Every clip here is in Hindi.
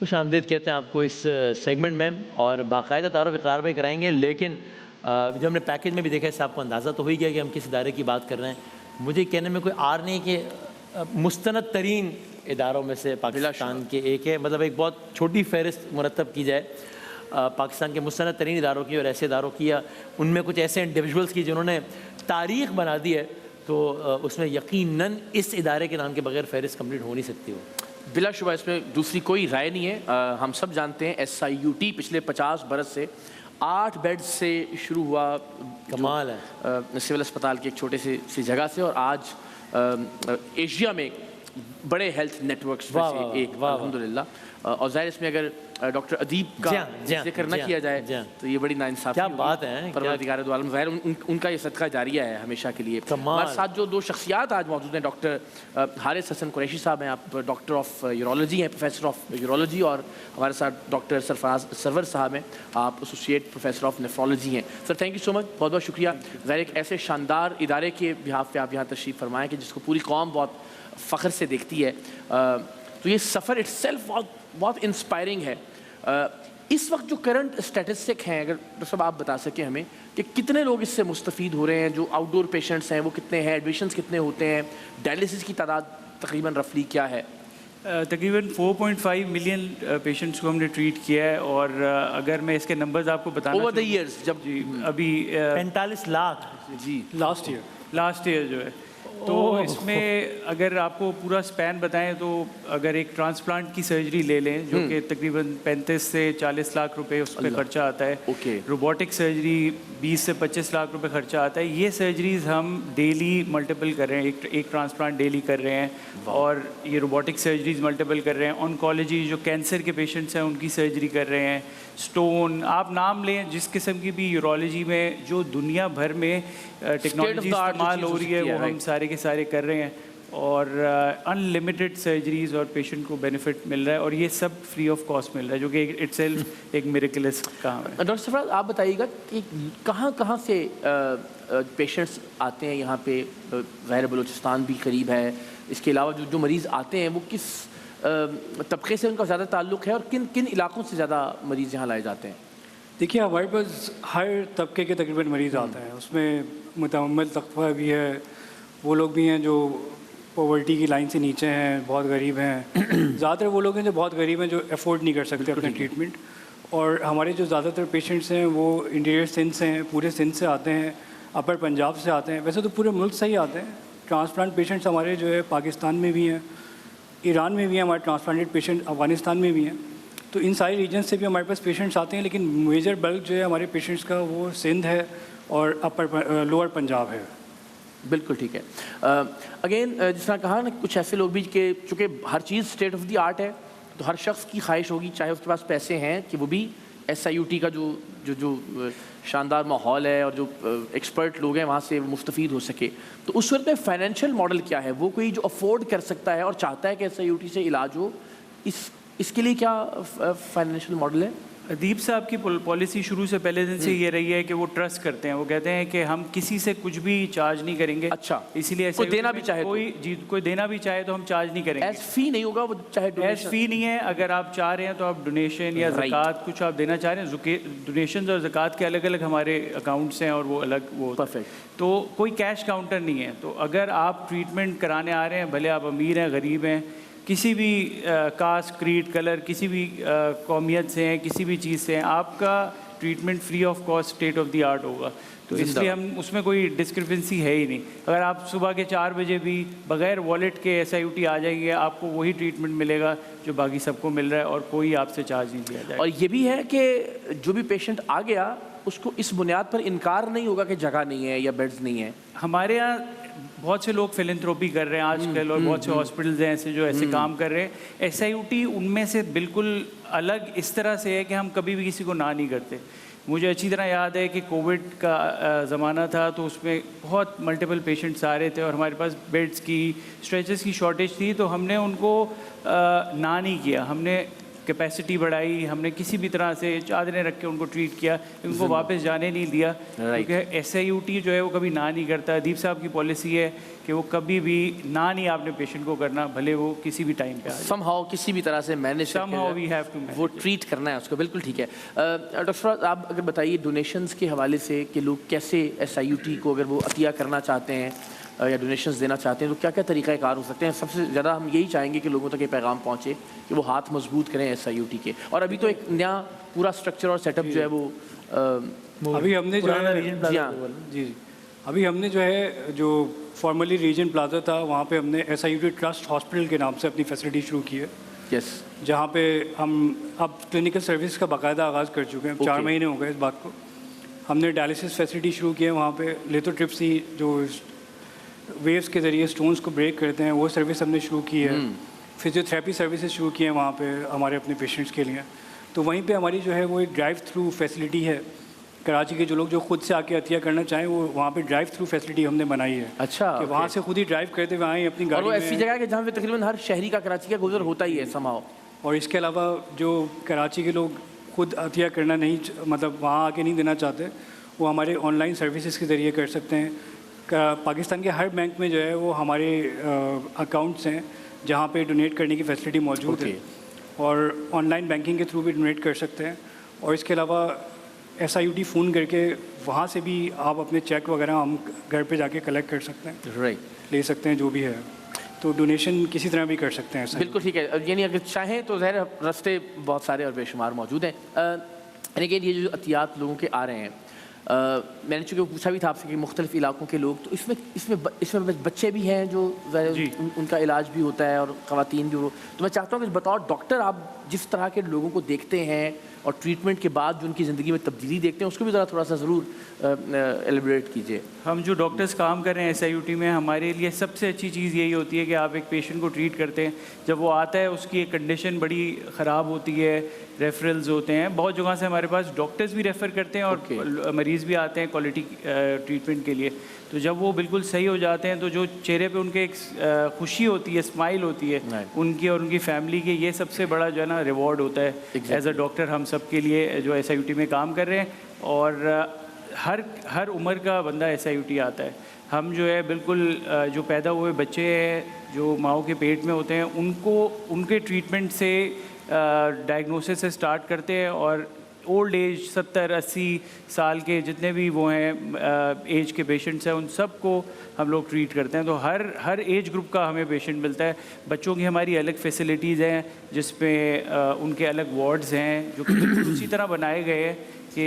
खुशामदीद कहते हैं आपको इस सेगमेंट में और बाकायदा तारुफ इकरार भी कराएंगे, लेकिन जो हमने पैकेज में भी देखा है, इससे आपको अंदाज़ा तो हो ही गया कि हम किस इदारे की बात कर रहे हैं। मुझे कहने में कोई आर नहीं कि मुस्तनद तरीन इदारों में से पाकिस्तान के एक है, मतलब एक बहुत छोटी फहरिस्त मुरतब की जाए पाकिस्तान के मुस्तनद तरीन इदारों की और ऐसे इदारों की, या उनमें कुछ ऐसे इंडिविजुअल्स की जिन्होंने तारीख़ बना दी है, तो उसमें यकीनन इस इदारे के नाम के बगैर फहरिस्त कंप्लीट हो नहीं सकती हो। बिलाशुबा इसमें दूसरी कोई राय नहीं है। हम सब जानते हैं SIUT पिछले 50 बरस से 8 बेड से शुरू हुआ, कमाल है, सिविल अस्पताल की एक छोटे सी जगह से, और आज एशिया में बड़े हेल्थ नेटवर्क्स में से एक, अल्हम्दुलिल्लाह। और ज़ाहिर इसमें अगर डॉक्टर अदीब का जिक्र न किया जाए तो ये बड़ी नाइंसाफ़ी क्या बात है। परवरदिगार दो आलम, ज़ाहिर उनका ये सदका जारिया है हमेशा के लिए। हमारे साथ जो दो शख्सियात आज मौजूद हैं, डॉक्टर हारिस हसन कुरैशी साहब हैं, आप डॉक्टर ऑफ यूरोलॉजी हैं, प्रोफेसर ऑफ यूरोलॉजी, और हमारे साथ डॉक्टर सरवर साहब हैं, आप एसोसिएट प्रोफेसर ऑफ नेफ्रोलॉजी हैं। Sir thank you so much, बहुत बहुत शुक्रिया। ज़ाहिर एक ऐसे शानदार इदारे के बिहाफ पे आप यहाँ तशरीफ़ फरमाएँ कि जिसको पूरी कौम बहुत फ़ख्र से देखती है। तो ये सफ़र इट्सेल्फ बहुत इंस्पायरिंग है। इस वक्त जो करंट स्टैटिस्टिक हैं, अगर डॉक्टर साहब आप बता सकें हमें कि कितने लोग इससे मुस्तफ़ीद हो रहे हैं, जो आउटडोर पेशेंट्स हैं वो कितने हैं, एडमिशन्स कितने होते हैं, डायलिसिस की तादाद तकरीबन रफली क्या है? तकरीबन 4.5 मिलियन पेशेंट्स को हमने ट्रीट किया है, और अगर मैं इसके नंबर्स आपको बताना ओवर द ईयर्स, जब जी अभी 45 लाख जी लास्ट ईयर जो है, तो इसमें अगर आपको पूरा स्पैन बताएं तो अगर एक ट्रांसप्लांट की सर्जरी ले लें जो कि तकरीबन 35 से 40 लाख रुपए उस पर खर्चा आता है, रोबोटिक सर्जरी 20 से 25 लाख रुपए खर्चा आता है। ये सर्जरीज हम डेली मल्टीपल कर रहे हैं, एक ट्रांसप्लांट डेली कर रहे हैं, और ये रोबोटिक सर्जरीज मल्टीपल कर रहे हैं। ऑन्कोलॉजी जो कैंसर के पेशेंट्स हैं उनकी सर्जरी कर रहे हैं, स्टोन, आप नाम लें जिस किस्म की भी यूरोलॉजी में जो दुनिया भर में टेक्नोलॉजी इस्तेमाल हो रही है वो हम सारे के सारे कर रहे हैं, और अनलिमिटेड सर्जरीज और पेशेंट को बेनिफिट मिल रहा है, और ये सब फ्री ऑफ कॉस्ट मिल रहा है, जो कि इटसेल्फ एक मिरेकलस काम है। डॉक्टर सरफराज आप बताइएगा कि कहाँ से पेशेंट्स आते हैं यहाँ पे? ज़ाहिर बलूचिस्तान भी करीब है, इसके अलावा जो मरीज़ आते हैं वो किस तबके से उनका ज़्यादा ताल्लुक़ है, और किन किन इलाकों से ज़्यादा मरीज़ यहाँ लाए जाते हैं? देखिए हमारे पास हर तबके के तकरीबन मरीज़ आते हैं, उसमें मुतम्मल तबका भी है, वो लोग भी हैं जो पॉवर्टी की लाइन से नीचे हैं, बहुत गरीब हैं। ज़्यादातर वो लोग हैं जो बहुत गरीब हैं, जो अफोर्ड नहीं कर सकते अपना ट्रीटमेंट। और हमारे जो ज़्यादातर पेशेंट्स हैं वो इंटीरियर सिंध से हैं, पूरे सिंध से आते हैं, अपर पंजाब से आते हैं, वैसे तो पूरे मुल्क से ही आते हैं। ट्रांसप्लांट पेशेंट्स हमारे जो है पाकिस्तान में भी हैं, ईरान में भी हैं, हमारे ट्रांसप्लांटेड पेशेंट अफ़गानिस्तान में भी हैं। तो इन सारे रीजन से भी हमारे पास पेशेंट्स आते हैं, लेकिन मेजर बल्क जो है हमारे पेशेंट्स का वो सिंध है और लोअर पंजाब है। बिल्कुल ठीक है। अगेन जिस तरह कहा ना, कुछ ऐसे लोग भी कि चूँकि हर चीज़ स्टेट ऑफ द आर्ट है, तो हर शख्स की ख्वाहिश होगी, चाहे उसके पास पैसे हैं, कि वो भी SIUT का जो शानदार माहौल है और जो एक्सपर्ट लोग हैं वहाँ से मुस्तफ़ीद हो सके। तो उस वक्त में फाइनेंशियल मॉडल क्या है? वो कोई जो अफोर्ड कर सकता है और चाहता है कि SIUT से इलाज हो, इसके लिए क्या फाइनेंशियल मॉडल है? अदीब साहब की पॉलिसी शुरू से पहले दिन से ये रही है कि वो ट्रस्ट करते हैं, वो कहते हैं कि हम किसी से कुछ भी चार्ज नहीं करेंगे। अच्छा, इसीलिए कोई देना भी चाहे कोई देना भी चाहे तो हम चार्ज नहीं करेंगे। एज फी नहीं होगा वो, चाहे एज फी नहीं है। अगर आप चाह रहे हैं तो आप डोनेशन या ज़कात कुछ आप देना चाह रहे हैं, डोनेशन और ज़कात के अलग अलग हमारे अकाउंट्स हैं और वो अलग वो परफेक्ट। तो कोई कैश काउंटर नहीं है। तो अगर आप ट्रीटमेंट कराने आ रहे हैं, भले आप अमीर हैं गरीब हैं, किसी भी कास्ट क्रीड कलर किसी भी कौमियत से हैं, किसी भी चीज़ से हैं, आपका treatment free of cost state of the art होगा। तो इसलिए हम उसमें कोई डिस्क्रिपेंसी है ही नहीं। अगर आप सुबह के 4 बजे भी बग़ैर वॉलेट के SIUT आ जाएंगे, आपको वही ट्रीटमेंट मिलेगा जो बाकी सबको मिल रहा है, और कोई आपसे चार्ज नहीं दिया जाएगा। और ये भी है कि जो भी पेशेंट आ गया उसको इस बुनियाद पर इनकार नहीं होगा कि जगह नहीं है या बेड्स नहीं है। हमारे यहाँ बहुत से लोग फिलैंथ्रोपी कर रहे हैं आजकल, और बहुत से हॉस्पिटल्स हैं ऐसे जो ऐसे काम कर रहे हैं। SIUT उनमें से बिल्कुल अलग इस तरह से है कि हम कभी भी किसी को ना नहीं करते। मुझे अच्छी तरह याद है कि कोविड का ज़माना था, तो उसमें बहुत मल्टीपल पेशेंट्स आ रहे थे और हमारे पास बेड्स की स्ट्रेचेस की शॉर्टेज थी, तो हमने उनको ना नहीं किया। हमने कैपेसिटी बढ़ाई, हमने किसी भी तरह से चादरें रख के उनको ट्रीट किया, उनको वापस जाने नहीं दिया, क्योंकि SIUT जो है वो कभी ना नहीं करता। अदीब साहब की पॉलिसी है कि वो कभी भी ना नहीं आपने पेशेंट को करना, भले वो किसी भी टाइम पे आ जाए। समहाउ किसी भी तरह से manage Somehow we have to वो ट्रीट करना है उसको, बिल्कुल ठीक है। डॉक्टर फराज, आप अगर बताइए डोनेशंस के हवाले से कि लोग कैसे SIUT को अगर वो अतिया करना चाहते हैं या डोनेशंस देना चाहते हैं तो क्या क्या तरीक़ाकार हो सकते हैं? सबसे ज़्यादा हम यही चाहेंगे कि लोगों तक ये पैगाम पहुँचे कि वो हाथ मजबूत करें SIUT के। और अभी तो एक नया पूरा स्ट्रक्चर और सेटअप जो है वो अभी हमने जो है जी हाँ जी अभी हमने जो है जो फॉर्मली रीजन प्लाजा था वहाँ पे हमने SIUT ट्रस्ट हॉस्पिटल के नाम से अपनी फैसिलिटी शुरू की है, यस, जहाँ पे हम अब क्लिनिकल सर्विस का बाकायदा आगाज़ कर चुके हैं। 4 महीने हो गए इस बात को। हमने डायलिसिस फैसिलिटी शुरू की है वहाँ पे। लिथोट्रिप्सी जो वेव्स के ज़रिए स्टोन्स को ब्रेक करते हैं वो सर्विस हमने शुरू की है। फिजियोथेरेपी सर्विसेज शुरू की हैं वहाँ पे हमारे अपने पेशेंट्स के लिए। तो वहीं पे हमारी जो है वो एक ड्राइव थ्रू फैसिलिटी है। कराची के जो लोग जो खुद से आके अतिया करना चाहें वो वहाँ पे ड्राइव थ्रू फैसिलिटी हमने बनाई है। अच्छा, कि वहाँ से खुद ही ड्राइव करते हुए आएँ अपनी और गाड़ी वो में। ऐसी जगह है कि जहाँ पे तकरीबन हर शहरी का कराची का गुजर होता ही है समहाउ। और इसके अलावा जो कराची के लोग खुद अतिया करना नहीं मतलब वहाँ आके नहीं देना चाहते, वो हमारे ऑनलाइन सर्विसेज के ज़रिए कर सकते हैं। पाकिस्तान के हर बैंक में जो है वो हमारे अकाउंट्स हैं जहाँ पे डोनेट करने की फैसिलिटी मौजूद है, और ऑनलाइन बैंकिंग के थ्रू भी डोनेट कर सकते हैं। और इसके अलावा SIUT फ़ोन करके वहाँ से भी आप अपने चेक वगैरह हम घर पे जाके कलेक्ट कर सकते हैं, राइट, ले सकते हैं जो भी है। तो डोनेशन किसी तरह भी कर सकते हैं। बिल्कुल ठीक है। यानी अगर चाहें तो ज़ाहिर रास्ते बहुत सारे और बेशुमार मौजूद हैं। लेकिन ये जो अतियात लोगों के आ रहे हैं, मैंने चूँकि पूछा भी था आपसे कि मुख्तलिफ़ इलाकों के लोग, तो इसमें बच्चे भी हैं जो उनका इलाज भी होता है और ख़वातीन भी हो। तो मैं चाहता हूँ कि बतौर डॉक्टर आप जिस तरह के लोगों को देखते हैं और ट्रीटमेंट के बाद जो उनकी ज़िंदगी में तब्दीली देखते हैं उसको भी ज़रा थोड़ा सा ज़रूर एलिब्रेट कीजिए। हम जो डॉक्टर्स काम कर रहे हैं SIUT में, हमारे लिए सबसे अच्छी चीज़ यही होती है कि आप एक पेशेंट को ट्रीट करते हैं, जब वो आता है उसकी एक कंडीशन बड़ी ख़राब होती है, रेफरल्स होते हैं, बहुत जगह से हमारे पास डॉक्टर्स भी रेफ़र करते हैं और मरीज़ भी आते हैं क्वालिटी ट्रीटमेंट के लिए। तो जब वो बिल्कुल सही हो जाते हैं तो जो चेहरे पे उनके एक खुशी होती है, स्माइल होती है उनकी और उनकी फैमिली की, ये सबसे बड़ा जो है ना रिवॉर्ड होता है एज अ डॉक्टर हम सब के लिए जो SIUT में काम कर रहे हैं। और हर उम्र का बंदा SIUT आता है। हम जो है बिल्कुल जो पैदा हुए बच्चे हैं जो माओ के पेट में होते हैं उनको उनके ट्रीटमेंट से डायग्नोसिस से स्टार्ट करते हैं, और ओल्ड एज 70-80 साल के जितने भी वो हैं एज के पेशेंट्स हैं उन सब को हम लोग ट्रीट करते हैं। तो हर एज ग्रुप का हमें पेशेंट मिलता है। बच्चों की हमारी अलग फैसिलिटीज़ हैं जिसमें उनके अलग वार्ड्स हैं जो कि बिल्कुल उसी तरह बनाए गए हैं कि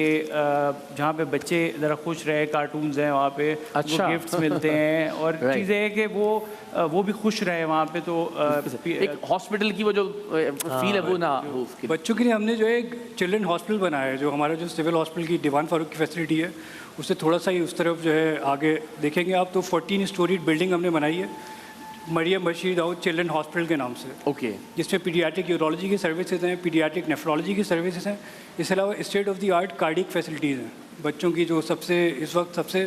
जहाँ पे बच्चे ज़रा खुश रहे, कार्टून्स हैं वहाँ पे, अच्छा, गिफ्ट्स मिलते हैं और चीज़ें हैं कि वो भी खुश रहे वहाँ पे। तो एक हॉस्पिटल की वो जो फील है वो ना हो उसकी। बच्चों के लिए हमने जो एक चिल्ड्रन हॉस्पिटल बनाया है, जो हमारा जो सिविल हॉस्पिटल की दीवान फारूक की फैसिलिटी है उससे थोड़ा सा ही उस तरफ जो है आगे देखेंगे आप तो 14 स्टोरी बिल्डिंग हमने बनाई है मरियम बशीर दाऊद चिल्ड्रन हॉस्पिटल के नाम से। ओके, जिसमें पीडियाट्रिक यूरोलॉजी की सर्विसेज हैं, पीडियाट्रिक नेफ्रोलॉजी की सर्विसेज हैं, इसके अलावा state of the art cardiac facilities हैं। बच्चों की जो इस वक्त सबसे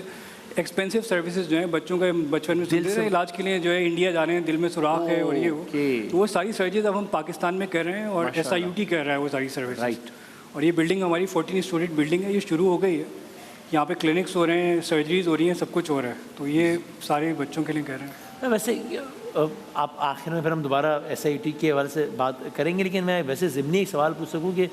एक्सपेंसिव सर्विसेज जो हैं बच्चों का बचपन में इलाज के लिए जो है इंडिया जा रहे हैं, दिल में सुराख है और ये हो, तो वो सारी सर्विसेज अब हम पाकिस्तान में कर रहे हैं और SIUT कर रहा है वो सारी सर्विस। राइट, और ये बिल्डिंग हमारी 14 स्टोरी बिल्डिंग है, ये शुरू हो गई है। यहाँ पे क्लिनिक्स हो रहे हैं, सर्जरीज हो रही हैं, सब कुछ हो रहा है। तो ये सारे बच्चों के लिए कर रहे हैं। वैसे आप आखिर में फिर हम दोबारा SIUT के हवाले से बात करेंगे, लेकिन मैं वैसे ज़िमनी एक सवाल पूछ सकूँ कि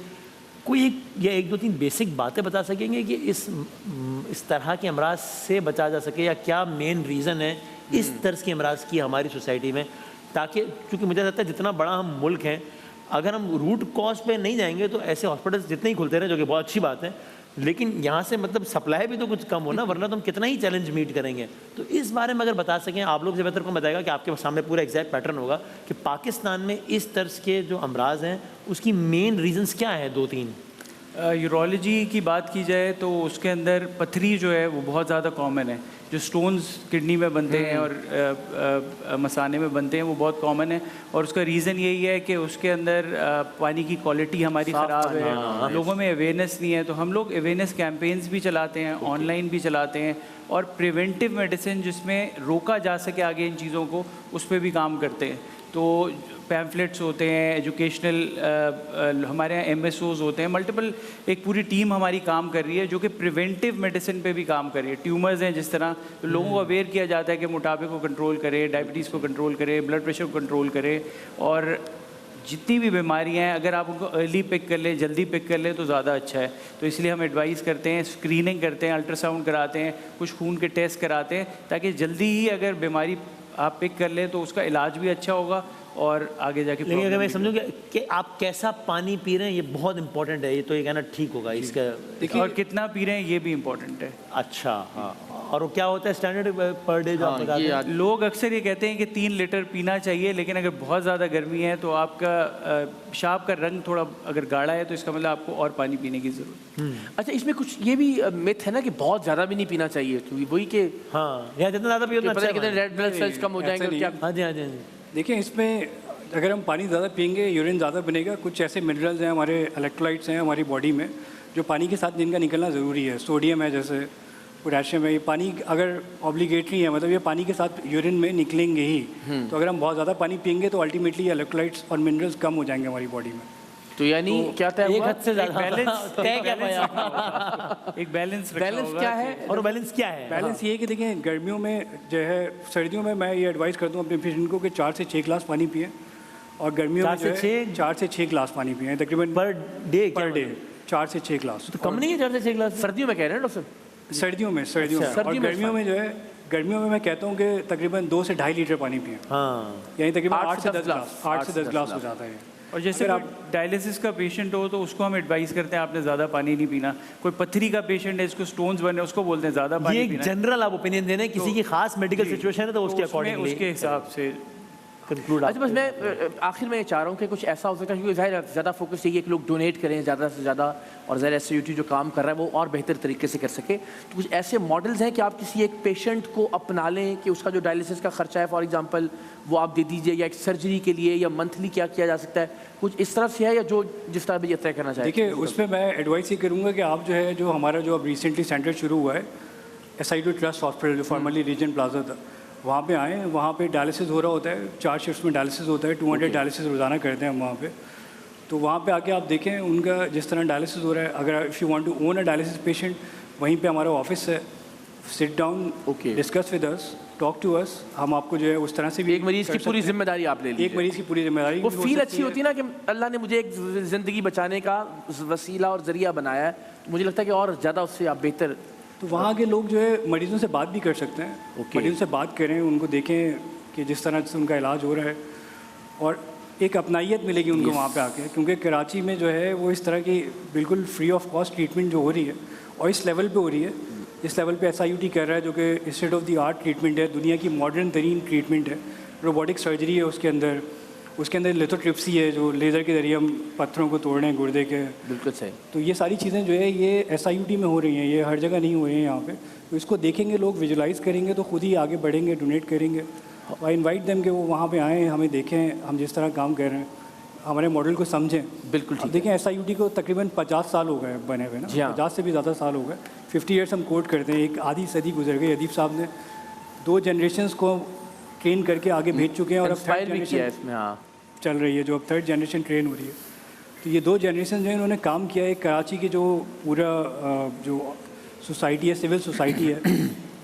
कोई एक दो तीन बेसिक बातें बता सकेंगे कि इस तरह के अमराज से बचा जा सके, या क्या मेन रीज़न है इस तर्ज के अमराज की हमारी सोसाइटी में, ताकि क्योंकि मुझे लगता है जितना बड़ा हम मुल्क हैं, अगर हम रूट कॉज पे नहीं जाएंगे तो ऐसे हॉस्पिटल्स जितने ही खुलते रहे, जो कि बहुत अच्छी बात है, लेकिन यहाँ से मतलब सप्लाई भी तो कुछ कम हो ना, वरना तो हम कितना ही चैलेंज मीट करेंगे। तो इस बारे में अगर बता सकें आप लोग, से बेहतर को बताएगा कि आपके सामने पूरा एग्जैक्ट पैटर्न होगा कि पाकिस्तान में इस तर्ज के जो अमराज हैं उसकी मेन रीजंस क्या है। 2-3 यूरोलॉजी की बात की जाए तो उसके अंदर पथरी जो है वो बहुत ज़्यादा कॉमन है, जो स्टोन्स किडनी में बनते हैं और मसाने में बनते हैं वो बहुत कॉमन है। और उसका रीज़न यही है कि उसके अंदर पानी की क्वालिटी हमारी ख़राब है, लोगों में अवेयरनेस नहीं है। तो हम लोग अवेयरनेस कैंपेन्स भी चलाते हैं, ऑनलाइन भी चलाते हैं, और प्रिवेंटिव मेडिसिन जिसमें रोका जा सके आगे इन चीज़ों को, उस पर भी काम करते हैं। तो पैम्फलेट्स होते हैं, एजुकेशनल हमारे यहाँ MSOs होते हैं, मल्टीपल एक पूरी टीम हमारी काम कर रही है जो कि प्रिवेंटिव मेडिसिन पे भी काम कर रही है। ट्यूमर्स हैं जिस तरह, तो लोगों को अवेयर किया जाता है कि मोटापे को कंट्रोल करें, डायबिटीज़ को कंट्रोल करें, ब्लड प्रेशर को कंट्रोल करें, और जितनी भी बीमारियां हैं अगर आप उनको अर्ली पिक कर लें, जल्दी पिक कर लें तो ज़्यादा अच्छा है। तो इसलिए हम एडवाइस करते हैं, स्क्रीनिंग करते हैं, अल्ट्रासाउंड कराते हैं, कुछ खून के टेस्ट कराते हैं, ताकि जल्दी ही अगर बीमारी आप पिक कर लें तो उसका इलाज भी अच्छा होगा और आगे जाके। लेकिन अगर मैं समझूँ कि आप कैसा पानी पी रहे हैं ये बहुत इंपॉर्टेंट है, ये तो ये कहना ठीक होगा इसका। देखिए, और कितना पी रहे हैं ये भी इम्पोर्टेंट है। अच्छा, हाँ। और वो क्या होता है स्टैंडर्ड पर डे जो आप बताते हैं? लोग अक्सर ये कहते हैं कि 3 लीटर पीना चाहिए, लेकिन अगर बहुत ज़्यादा गर्मी है तो आपका पेशाब का रंग थोड़ा अगर गाढ़ा है तो इसका मतलब आपको और पानी पीने की ज़रूरत। अच्छा, इसमें कुछ ये भी मिथ है ना कि बहुत ज़्यादा भी नहीं पीना चाहिए, क्योंकि वही कि हाँ, या जितना ज़्यादा पियो उतना अच्छा है। रेड ब्लड सेल्स कम हो जाएंगे और क्या। हाँ जी, हाँ जी। देखिए, इसमें अगर हम पानी ज़्यादा पियेंगे यूरिन ज़्यादा बनेगा। कुछ ऐसे मिनरल्स हैं, हमारे इलेक्ट्रोलाइट्स हैं हमारी बॉडी में जो पानी के साथ जिनका निकलना ज़रूरी है। सोडियम है, जैसे पोटेशियम है, ये पानी अगर ऑब्लिगेटरी है, मतलब ये पानी के साथ यूरिन में निकलेंगे ही। तो अगर हम बहुत ज़्यादा पानी पियेंगे तो अल्टीमेटली इलेक्ट्रोलाइट्स और मिनरल्स कम हो जाएंगे हमारी बॉडी में। तो यानी क्या तय एक हद से ज़्यादा तय क्या पाया? एक बैलेंस क्या है? और बैलेंस क्या है? बैलेंस ये है कि देखिए, गर्मियों में जो है, सर्दियों में मैं ये एडवाइस करता हूँ अपने पेशेंट को कि 4 से 6 गिलास पानी पिए, और गर्मियों में 4 से 6 गिलास पानी पिए तकरीबन पर डे। 4 से 6 गिलास। तो कम नहीं है 4 से 6 गिलास? सर्दियों में कह रहे हैं डॉक्टर? सर्दियों में अच्छा। और गर्मियों में जो है, गर्मियों में मैं कहता हूँ कि तकरीबन 2 से 2.5 लीटर पानी पिए। हाँ, यानी तकरीबन 8 8 से 10 गिलास, 8 से 10 गिलास हो जाता है। और जैसे आप डायलिसिस का पेशेंट हो तो उसको हम एडवाइस करते हैं आपने ज़्यादा पानी नहीं पीना। कोई पथरी का पेशेंट है, इसको स्टोन्स बने, उसको बोलते हैं ज़्यादा पानी ये पीना। जनरल आप ओपिनियन देने, किसी की खास मेडिकल सिचुएशन है तो उसके अकॉर्डिंगली उसके हिसाब से कंक्लूड। अच्छा, बस मैं आखिर में ये चाह रहा हूँ कि कुछ ऐसा हो सकता है, क्योंकि ज़ाहिर ज़्यादा फोकस यही है कि लोग डोनेट करें ज़्यादा से ज़्यादा, और ज़ाहिर SUT जो काम कर रहा है वो और बेहतर तरीके से कर सके। तो कुछ ऐसे मॉडल्स हैं कि आप किसी एक पेशेंट को अपना लें कि उसका जो डायलिसिस का खर्चा है फॉर एग्जांपल वो आप दे दीजिए, या एक सर्जरी के लिए या मंथली क्या किया जा सकता है, कुछ इस तरफ से है, या जो जिस तरह भी ये तय करना चाहिए? देखिए, उसमें मैं एडवाइस ये करूँगा कि आप जो है, जो हमारा जो अब रिसेंटली सेंटर शुरू हुआ है SIT ट्रस्ट हॉस्पिटल, जो फॉर्मली रीजेंट प्लाजा था, वहाँ पे आएँ। वहाँ पे डायलिसिस हो रहा होता है, 4 शिफ्ट में डायलिसिस होता है, 200 डायलिसिस रोज़ाना करते हैं हम वहाँ पे। तो वहाँ पे आके आप देखें उनका जिस तरह डायलिसिस हो रहा है। अगर if you want to own a dialysis patient, वहीं पे हमारा ऑफिस है, sit down, discuss with us, talk to us. हम आपको जो है उस तरह से भी, एक मरीज़ की पूरी जिम्मेदारी आप ले लीजिए। एक मरीज़ की पूरी जिम्मेदारी, वो फील अच्छी होती है ना कि अल्लाह ने मुझे एक ज़िंदगी बचाने का वसीला और ज़रिया बनाया है, मुझे लगता है कि और ज़्यादा उससे आप बेहतर। तो वहाँ के लोग जो है मरीजों से बात भी कर सकते हैं। मरीजों से बात करें, उनको देखें कि जिस तरह से उनका इलाज हो रहा है, और एक अपनाइयत मिलेगी उनको वहाँ पे आके। क्योंकि कराची में जो है वो इस तरह की बिल्कुल फ्री ऑफ कॉस्ट ट्रीटमेंट जो हो रही है, और इस लेवल पे हो रही है, इस लेवल पे SIUT कर रहा है, जो कि state of the art treatment है, दुनिया की मॉडर्न तरीन ट्रीटमेंट है। रोबोटिक सर्जरी है उसके अंदर लिथोट्रिप्सी है, जो लेज़र के जरिए हम पत्थरों को तोड़ रहे हैं गुर्दे के। बिल्कुल सही। तो ये सारी चीज़ें जो है ये SIUT में हो रही हैं, ये हर जगह नहीं हो रही हैं यहाँ पे। तो इसको देखेंगे लोग, विजुलाइज करेंगे तो खुद ही आगे बढ़ेंगे, डोनेट करेंगे। आई इनवाइट देम कि वो वहाँ पे आएँ, हमें देखें हम जिस तरह काम कर रहे हैं, हमारे मॉडल को समझें। बिल्कुल ठीक। देखें, SIUT को तकरीबन 50 साल हो गए बने हुए ना, 50 से भी ज़्यादा साल हो गए। 50 ईयर्स हम कोट करते हैं, एक आधी सदी गुजर गई। अदीब साहब ने 2 जनरेशंस को ट्रेन करके आगे भेज चुके हैं, और अब इंस्पायर भी किया है इसमें। हाँ, चल रही है, जो अब 3rd जनरेशन ट्रेन हो रही है। तो ये 2 जनरेशन जो है इन्होंने काम किया है। कराची की जो पूरा जो सोसाइटी है, सिविल सोसाइटी है,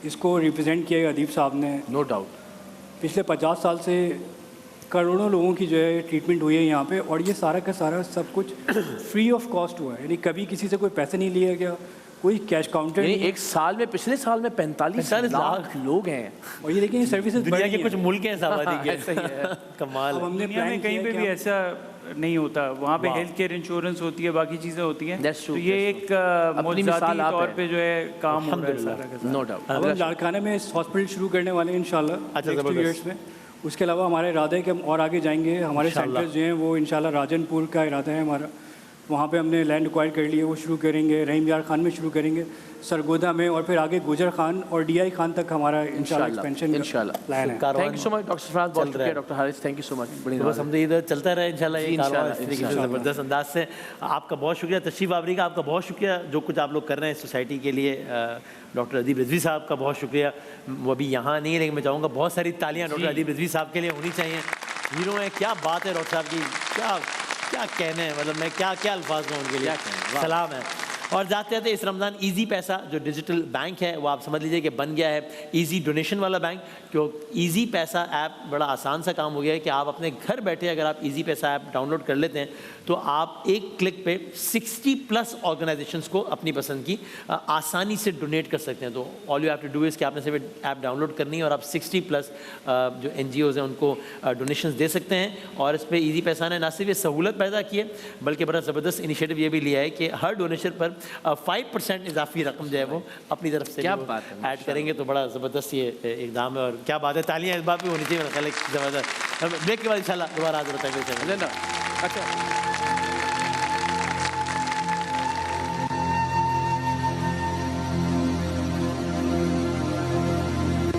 इसको रिप्रेजेंट किया है अदीब साहब ने। No doubt. पिछले 50 साल से करोड़ों लोगों की जो है ट्रीटमेंट हुई है यहाँ पे, और ये सारा का सारा सब कुछ फ्री ऑफ कॉस्ट हुआ है। यानी कभी किसी से कोई पैसे नहीं लिया गया, कोई कैश काउंटर नहीं। एक साल में, पिछले साल में 45 लाख लोग हैं। और ये देखिए, सर्विसेज दुनिया के कुछ मुल्क हैं आबादी के। सही है। कमाल। अब हमने दुनिया में कहीं पे भी ऐसा नहीं होता। वहाँ पे हेल्थ केयर इंश्योरेंस होती है, बाकी चीज़ें होती हैं। तो ये एक मुआवजाती तौर पे जो है काम हो रहा है सारा का सारा। No doubt. अब हम लाड़काना में हॉस्पिटल शुरू करने वाले हैं इंशाल्लाह, अच्छा, नेक्स्ट 2 ईयर्स में। उसके अलावा हमारा इरादा है कि हम और आगे जाएंगे। हमारे सेंटर्स जो हैं वो इंशाल्लाह राजनपुर का इरादा है हमारा, वहाँ पे हमने लैंड एक्वायर कर लिए, वो शुरू करेंगे। रहीम यार खान में शुरू करेंगे, सरगोदा में, और फिर आगे गुजर खान और DI खान तक हमारा इंशाल्लाह एक्सपेंशन प्लान है। Thank you so much doctor Faraz, बहुत शुक्रिया doctor Haris, thank you so much. बस हम इधर चलता रहे इंशाल्लाह, ये कारवां इस तरीके से इंशाल्लाह। ज़बरदस्त अंदाज से। आपका बहुत शुक्रिया तशरीफ़ आवरी का, आपका बहुत शुक्रिया जो कुछ आप लोग कर रहे हैं सोसाइटी के लिए। डॉक्टर अदीब रिजवी साहब का बहुत शुक्रिया, वो अभी यहाँ नहीं है लेकिन मैं चाहूँगा बहुत सारी तालियाँ डॉक्टर अदीब रिजवी साहब के लिए होनी चाहिए। हीरो हैं, क्या बात है डॉक्टर साहब की, क्या क्या कहने हैं, मतलब मैं क्या क्या अल्फाज में उनके लिए क्या कहें, वाह। सलाम है। और जाते जाते इस रमज़ान इजी पैसा जो डिजिटल बैंक है वो आप समझ लीजिए कि बन गया है इजी डोनेशन वाला बैंक। क्यों इजी पैसा ऐप बड़ा आसान सा काम हो गया है कि आप अपने घर बैठे अगर आप इजी पैसा ऐप डाउनलोड कर लेते हैं तो आप एक क्लिक पे 60+ ऑर्गेनाइजेशंस को अपनी पसंद की आसानी से डोनेट कर सकते हैं। तो all you have to do is कि आपने सिर्फ ऐप डाउनलोड करनी है और आप 60+ जो NGOs हैं उनको डोनेशंस दे सकते हैं। और इस पर ईजी पैसा ने ना सिर्फ ये सहूलत पैदा की है बल्कि बड़ा ज़बरदस्त इनिशिएटिव ये भी लिया है कि हर डोनेशन पर 5% इजाफी रकम जो है वो अपनी तरफ से क्या बात है, ऐड करेंगे। तो बड़ा ज़बरदस्त ये इकदाम है और क्या बात है, तालियां इस बात पे होनी चाहिए मेरा ख्याल है। ज़बरदस्त। ब्रेक के बाद इंशाल्लाह दोबारा हाजिर होता है। अच्छा